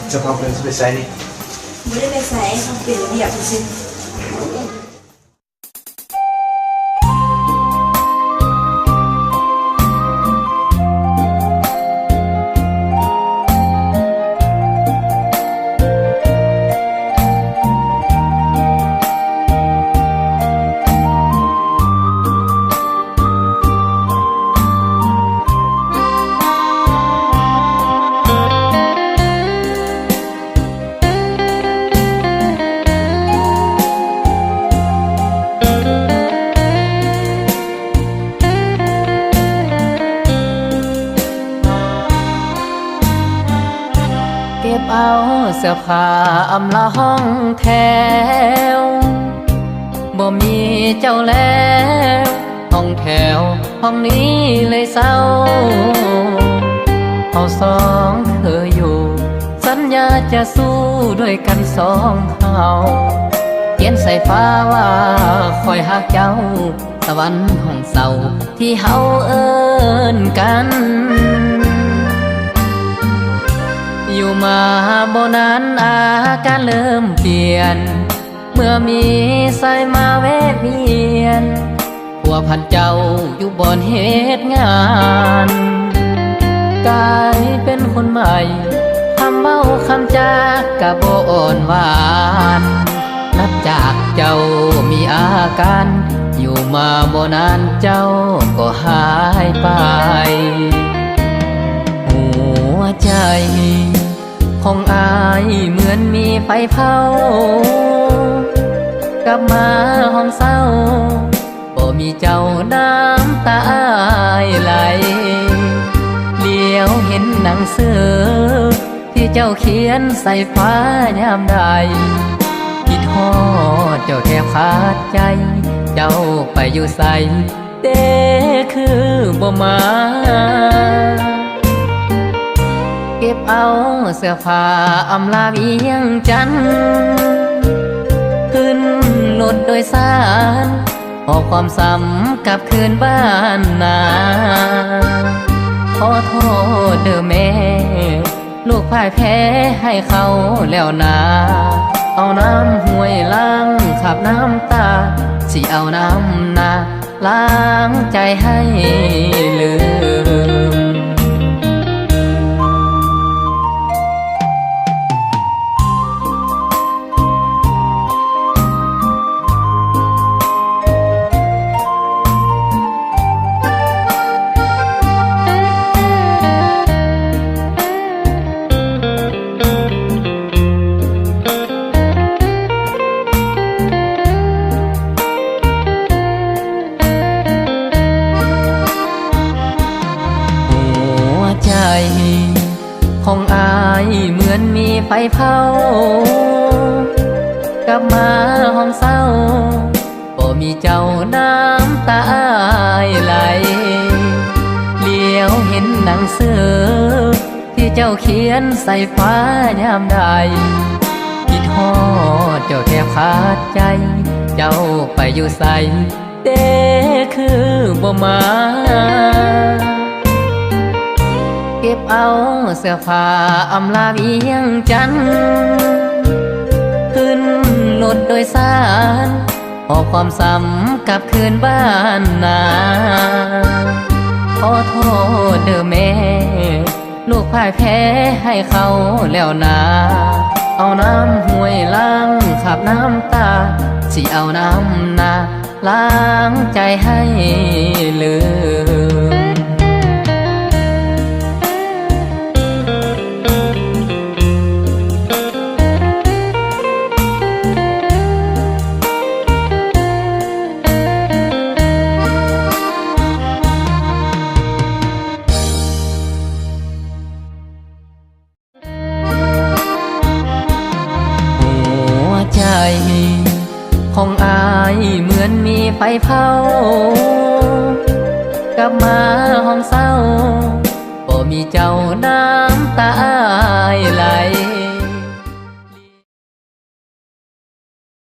เจ้าของเป็นสเปซไซนี่ไม่ได้ไปใส่เขาเปลี่ยนระเบียบจริงเก็บเอาเสื้อผ้าอำลาห้องแถวบ่มีเจ้าแล้วห้องแถวห้องนี้เลยเศร้าเอาสองเธออยู่สัญญาจะสู้ด้วยกันสองเฮาเขียนใส่ฟ้าว่าคอยหักเจ้าตะวันห้องเศร้าที่เฮาเอิ้นกันอยู่มาบ่นานอาการเริ่มเปลี่ยนเมื่อมีสายมาแวะเวียนผัวพันเจ้าอยู่บ่อนเหตุงานกลายเป็นคนใหม่คำเบ้าคำจากะบ่อ่อนหวานนับจากเจ้ามีอาการอยู่มาบ่นานเจ้าก็หายไปหัวใจของอายเหมือนมีไฟเผากลับมาห้องเศร้าบ่มีเจ้าน้ำตาอายไหลเลี้ยวเห็นหนังสือที่เจ้าเขียนใส่ฟ้ายามใดคิดฮอดเจ้าแทบขาดใจเจ้าไปอยู่ใสเด้คือบ่มาเก็บเอาเสื้อผ้าอำลาเวียงจันทน์ขึ้นรถโดยสารออกความซ้ำกลับคืนบ้านนาขอโทษเด้อแม่ลูกพ่ายแพ้ให้เขาแล้วนาเอาน้ำห้วยล้างขับน้ำตาสิเอาน้ำนาล้างใจให้ลืมของอายเหมือนมีไฟเผากลับมาห้องเศร้าบ่มีเจ้าน้ำตาอายไหลเลี้ยวเห็นหนังสือที่เจ้าเขียนใส่ฟ้ายามใดคิดฮอดเจ้าแทบขาดใจเจ้าไปอยู่ใสเด้คือบ่มาเก็บเอาเสื้อผ้าอำลาเวียงจันทน์ขึ้นรถโดยสารออกความซ้ำกลับคืนบ้านนาขอโทษเด้อแม่ลูกพ่ายแพ้ให้เขาแล้วนาเอาน้ำห้วยล้างขับน้ำตาสิเอาน้ำนาล้างใจให้ลืมของอายเหมือนมีไฟเผากลับมาห้องเศร้าบ่มีเจ้าน้ำตาอายไหล